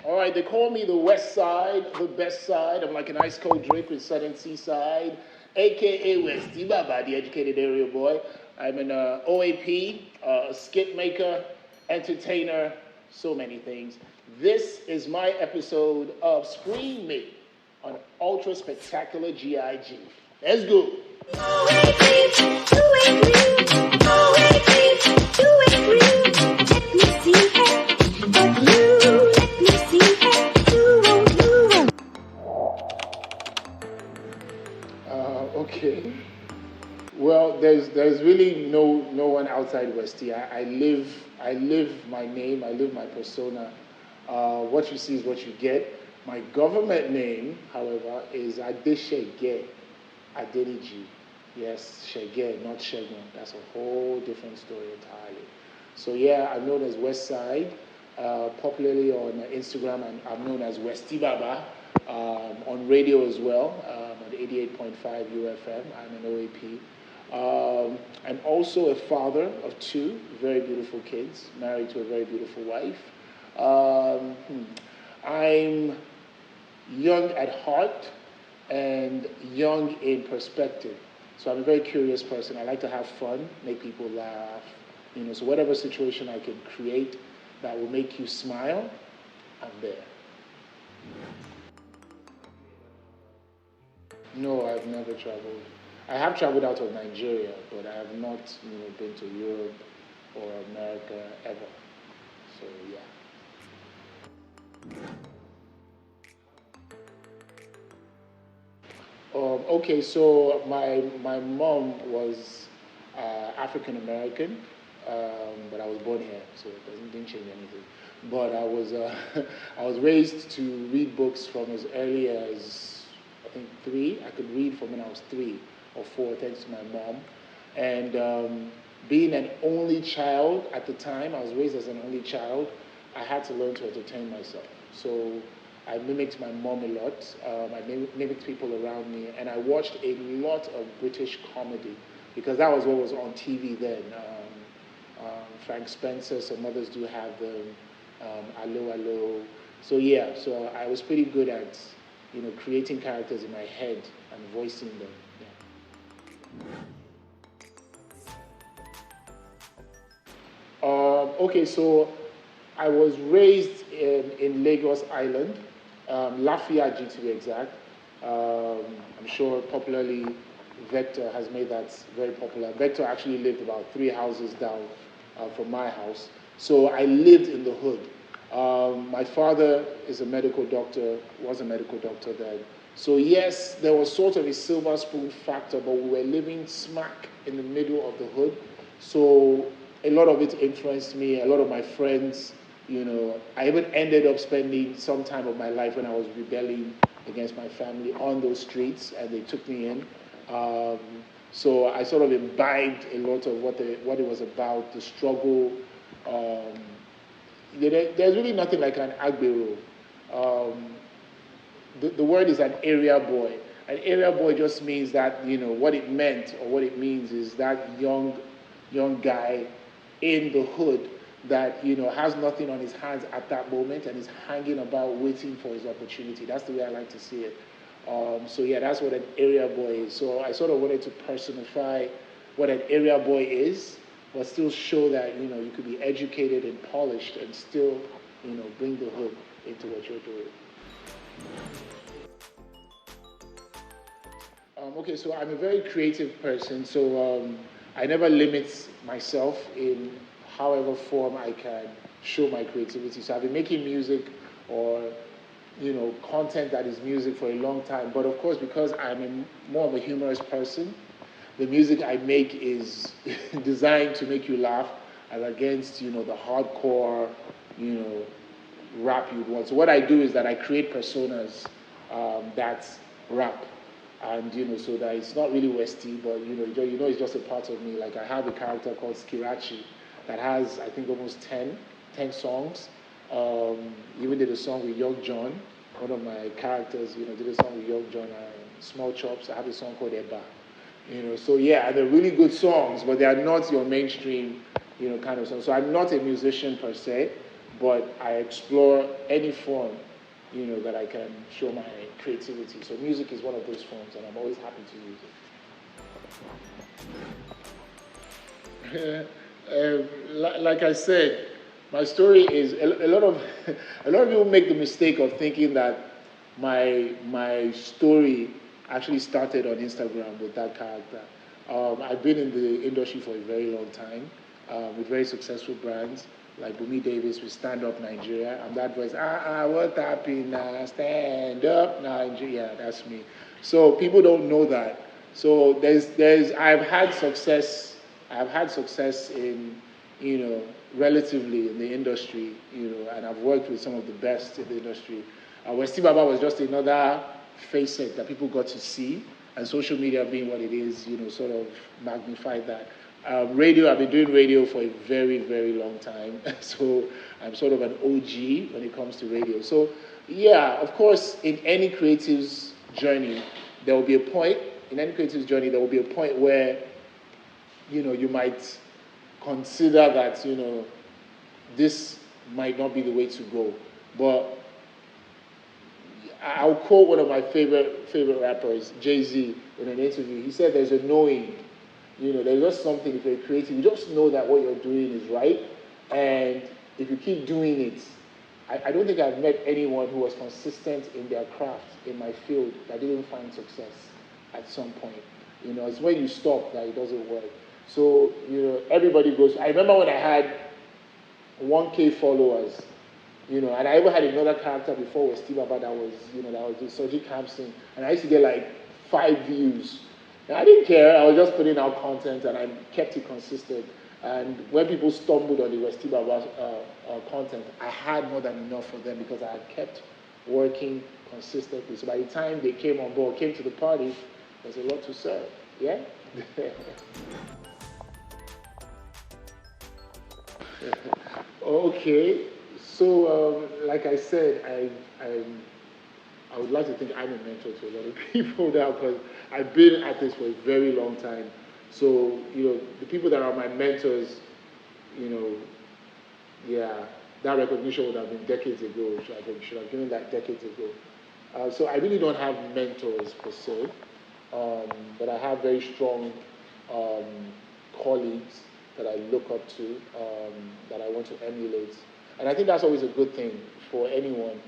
All right, they call me the West Side, the best side. I'm like an ice cold drink with Southern Seaside, aka Westy Baba, the educated area boy. I'm an OAP, skit maker, entertainer, so many things. This is my episode of Screen Me on Ultra Spectacular G.I.G. Let's go. Okay. Well, there's really no one outside Westy. I live my name. I live my persona. What you see is what you get. My government name, however, is Adeshege Adeniji. Yes, Shege, not Shegun. That's a whole different story entirely. So yeah, I'm known as West Side, popularly on Instagram, and I'm known as Westy Baba. On radio as well, on 88.5 UFM. I'm an OAP. I'm also a father of two very beautiful kids, married to a very beautiful wife. I'm young at heart and young in perspective. So I'm a very curious person. I like to have fun, make people laugh. So whatever situation I can create that will make you smile, I'm there. No, I've never traveled. I have traveled out of Nigeria, but I have not, been to Europe or America ever. So yeah. Okay, so my mom was African American, but I was born here, so it didn't change anything. But I was raised to read books from as early as I think 3. I could read from when I was 3 or 4, thanks to my mom. And being an only child at the time, I was raised as an only child. I had to learn to entertain myself. So I mimicked my mom a lot. I mimicked people around me, and I watched a lot of British comedy because that was what was on TV then. Frank Spencer, some others do have them. Allo Allo. So yeah, so I was pretty good at creating characters in my head and voicing them. Okay, so I was raised in Lagos Island, Lafayette to be exact. I'm sure popularly Vector has made that very popular. Vector actually lived about 3 houses down from my house. So I lived in the hood. My father is a medical doctor, was a medical doctor then. So yes, there was sort of a silver spoon factor, but we were living smack in the middle of the hood. So a lot of it influenced me, a lot of my friends, I even ended up spending some time of my life when I was rebelling against my family on those streets, and they took me in. Um, so I sort of imbibed a lot of what it was about, the struggle. Um, there's really nothing like an Agbero. Um, the word is an area boy. An area boy just means that, what it meant or what it means is that young guy in the hood that, has nothing on his hands at that moment and is hanging about waiting for his opportunity. That's the way I like to see it. So yeah, that's what an area boy is. So I sort of wanted to personify what an area boy is, but still show that, you could be educated and polished and still, bring the hood into what you're doing. Okay, so I'm a very creative person, so I never limit myself in however form I can show my creativity. So I've been making music or content that is music for a long time. But of course, because more of a humorous person, the music I make is designed to make you laugh, as against the hardcore, rap you'd want. So what I do is that I create personas that rap, and so that it's not really Westy, but it's just a part of me. Like I have a character called Skirachi that has I think almost 10 songs. Even did a song with Young John, one of my characters. Did a song with Young John, Small Chops. I have a song called Eba. So yeah, they're really good songs, but they are not your mainstream, kind of song. So I'm not a musician per se, but I explore any form, that I can show my creativity. So music is one of those forms, and I'm always happy to use it. Like I said, my story is a lot of a lot of people make the mistake of thinking that my story actually started on Instagram with that character. I've been in the industry for a very long time, with very successful brands like Bumi Davis with Stand Up Nigeria. I'm that voice, what happened? Stand Up Nigeria. That's me. So people don't know that. So I've had success. I've had success in, relatively in the industry, and I've worked with some of the best in the industry. Westy Baba was just another facet that people got to see, and social media being what it is, sort of magnified that. Radio, I've been doing radio for a very, very long time, so I'm sort of an OG when it comes to radio. So, yeah, of course, in any creative's journey, there will be a point, where, you might consider that, this might not be the way to go. But I'll quote one of my favorite rappers, G.I.G, in an interview. He said there's a knowing. There's just something, if you're creative, you just know that what you're doing is right. And if you keep doing it, I don't think I've met anyone who was consistent in their craft, in my field, that didn't find success at some point. It's when you stop that it doesn't work. So, everybody goes. I remember when I had 1K followers, and I even had another character before Westy Baba that was the Soji Campson, and I used to get like 5 views. And I didn't care. I was just putting out content, and I kept it consistent. And when people stumbled on the Westy Baba content, I had more than enough for them because I had kept working consistently. So by the time they came on board, came to the party, there's a lot to serve. Yeah. Okay. So, like I said, I would like to think I'm a mentor to a lot of people now because I've been at this for a very long time. So, the people that are my mentors, yeah, that recognition would have been decades ago. Should have given that decades ago. So I really don't have mentors per se, but I have very strong colleagues that I look up to, that I want to emulate. And I think that's always a good thing for anyone,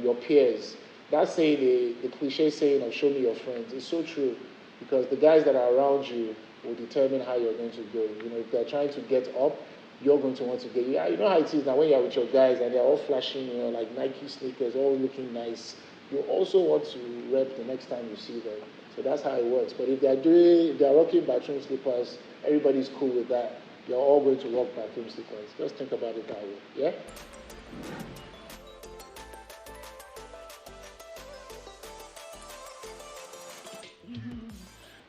your peers. That saying, the cliche saying of show me your friends, is so true because the guys that are around you will determine how you're going to go. If they're trying to get up, you're going to want to get, you know how it is now when you're with your guys and they're all flashing, like Nike sneakers, all looking nice. You also want to rep the next time you see them. So that's how it works. But if they're rocking bathroom slippers, everybody's cool with that. You're all going to rock bathroom slippers. Just think about it that way. Yeah?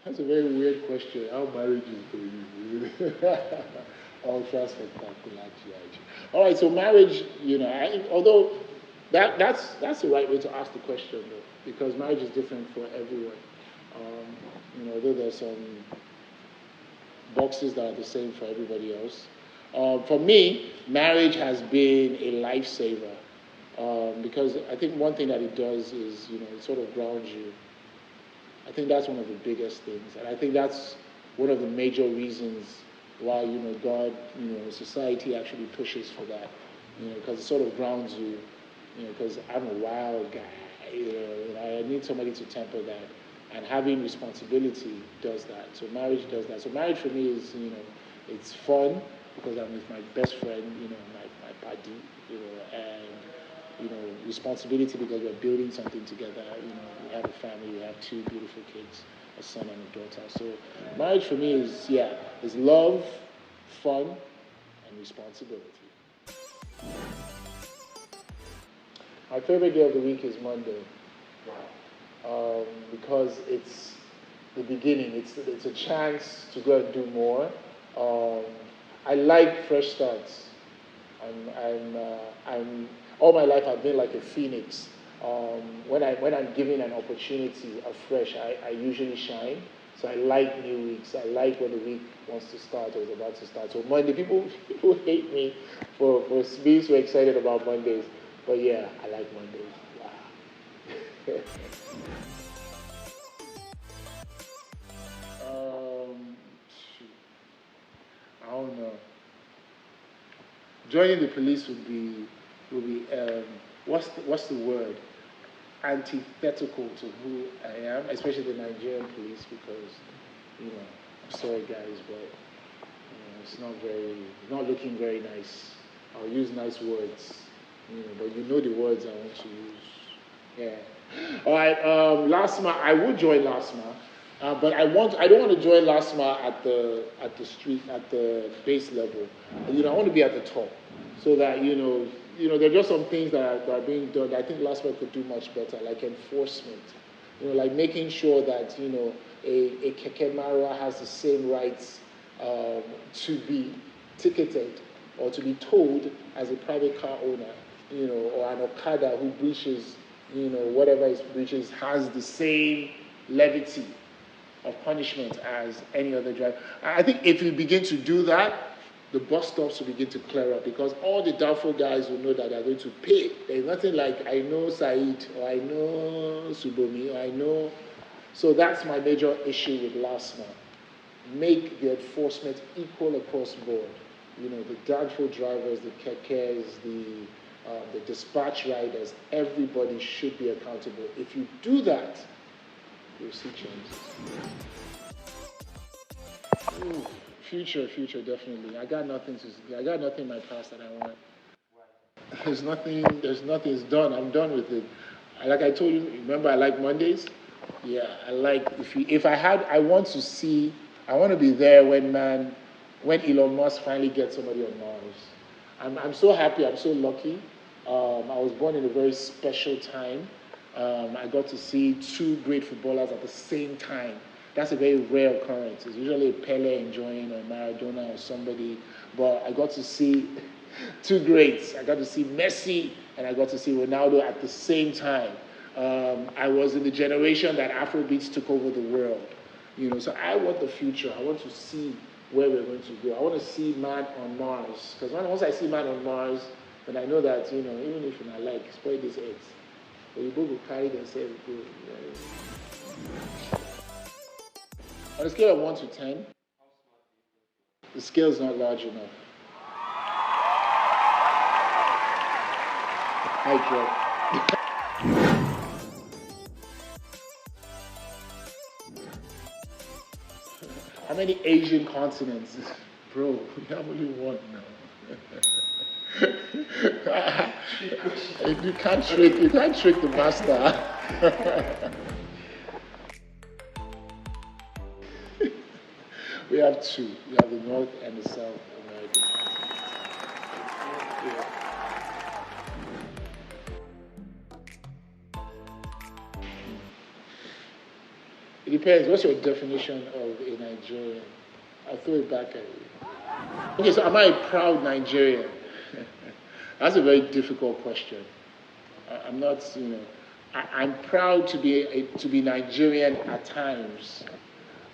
That's a very weird question. How marriage is for you? Ultra spectacular G.I.G. All right, so marriage, although that's the right way to ask the question, though, because marriage is different for everyone. Although there's some boxes that are the same for everybody else. For me, marriage has been a lifesaver because I think one thing that it does is, it sort of grounds you. I think that's one of the biggest things, and I think that's one of the major reasons why God, society actually pushes for that, because it sort of grounds you, because I'm a wild guy, and I need somebody to temper that, and having responsibility does that. So marriage does that. So marriage for me is, it's fun because I'm with my best friend, my buddy, and responsibility because we're building something together. We have a family, we have 2 beautiful kids, a son and a daughter. So marriage for me is love, fun, and responsibility. My favorite day of the week is Monday, because it's the beginning. It's a chance to go and do more. I like fresh starts. I'm all my life I've been like a phoenix. When I'm given an opportunity afresh, I usually shine. So I like new weeks. I like when the week wants to start or is about to start. So Monday, people hate me for being so excited about Mondays. But yeah, I like Mondays. Wow. Shoot, I don't know. Joining the police would be what's the word? Antithetical to who I am, especially the Nigerian police, because I'm sorry guys, but it's not looking very nice. I'll use nice words, but the words I want to use. Yeah. All right. LASMA, I would join LASMA, but I don't want to join LASMA at the base level. I want to be at the top, so that there are just some things that are being done that I think LASMA could do much better, like enforcement. Like making sure that a keke mara has the same rights to be ticketed or to be towed as a private car owner, or an Okada who breaches, whatever it breaches, has the same levity of punishment as any other driver. I think if you begin to do that, the bus stops will begin to clear up, because all the doubtful guys will know that they're going to pay. There's nothing like, I know Said, or I know Subomi, or I know. So that's my major issue with LASMA. Make the enforcement equal across board. The doubtful drivers, the kekes, the dispatch riders, everybody should be accountable. If you do that, you'll see changes. Ooh, future, definitely. I got nothing in my past that I want. There's nothing, it's done. I'm done with it. Like I told you, remember I like Mondays? Yeah, I like, I want to be there when Elon Musk finally gets somebody on Mars. I'm so happy, I'm so lucky. I was born in a very special time. I got to see two great footballers at the same time. That's a very rare occurrence. It's usually Pele enjoying, or Maradona, or somebody. But I got to see two greats. I got to see Messi and I got to see Ronaldo at the same time. I was in the generation that Afrobeats took over the world. So I want the future. I want to see where we're going to go. I want to see man on Mars. Because once I see man on Mars, then I know that, even if you're not like, spoil these eggs. But you both will carry themselves go. On a scale of 1 to 10, the scale is not large enough. Hi, Joe. How many Asian continents? Bro, we have only one now. you can't trick the master. We have two. We have the North and the South American continents. Yeah. It depends. What's your definition of a Nigerian? I'll throw it back at you. Okay, so am I a proud Nigerian? That's a very difficult question. I'm not, I'm proud to be Nigerian at times.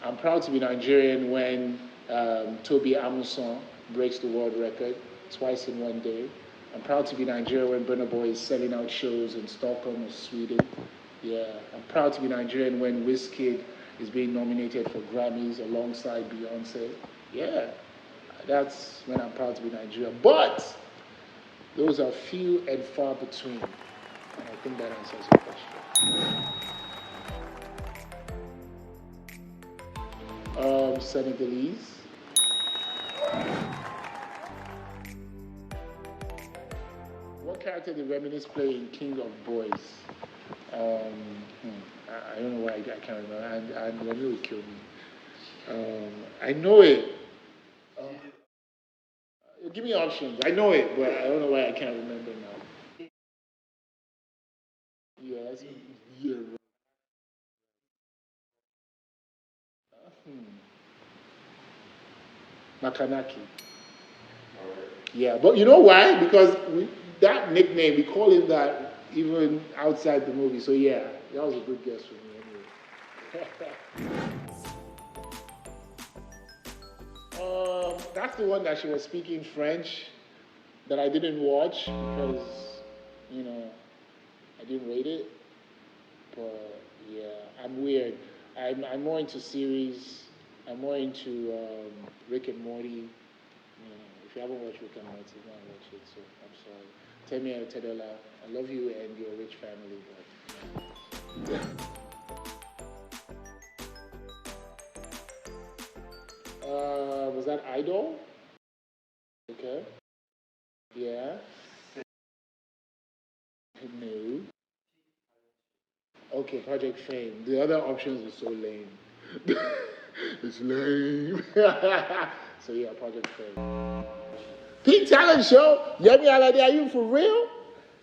I'm proud to be Nigerian when Toby Amuson breaks the world record twice in one day. I'm proud to be Nigerian when Burna Boy is selling out shows in Stockholm or Sweden. Yeah, I'm proud to be Nigerian when Westy is being nominated for Grammys alongside Beyonce. Yeah, that's when I'm proud to be Nigerian. But those are few and far between. And I think that answers your question. Senegalese. What character did Reminisce play in King of Boys? I don't know why I can't remember. And Remy will kill me. I know it. Give me options. I know it, but I don't know why I can't remember now. Yes. Yeah. Makanaki. Yeah, but you know why? Because that nickname, we call him that even outside the movie. So yeah, that was a good guess for me anyway. That's the one that she was speaking French that I didn't watch because, you know, I didn't rate it. But yeah, I'm weird. I'm more into series. I'm more into Rick and Morty. You know, if you haven't watched Rick and Morty, you gotta watch it. So I'm sorry. Temi Tedola, I love you and your rich family, but yeah. Was that Idol? Okay. Yeah. No. Okay, Project Fame. The other options are so lame. It's lame. So yeah, Project Fame. Peak Talent Show. Yemi Alade, are you for real?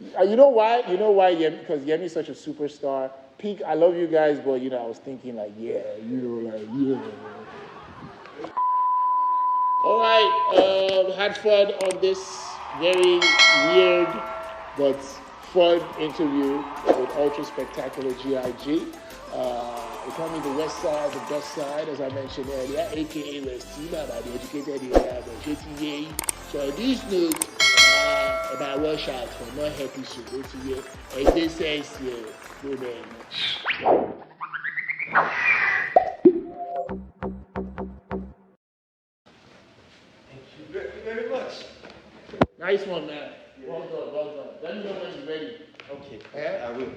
You know why? You know why? Yemi, because Yemi's such a superstar. Peak, I love you guys, but you know, I was thinking like, yeah, you know, like, yeah. All right, had fun on this very weird but fun interview with ultra spectacular G.I.G. They call me the West Side, the best side, as I mentioned earlier, aka Westy Baba, the educated area, but JTA. So these notes about wash out for more happy shit, JTA, and this says, go there. Thank you very much. Nice one, man. Well done, well done. Let me know when you're ready. Okay, Yeah? I will.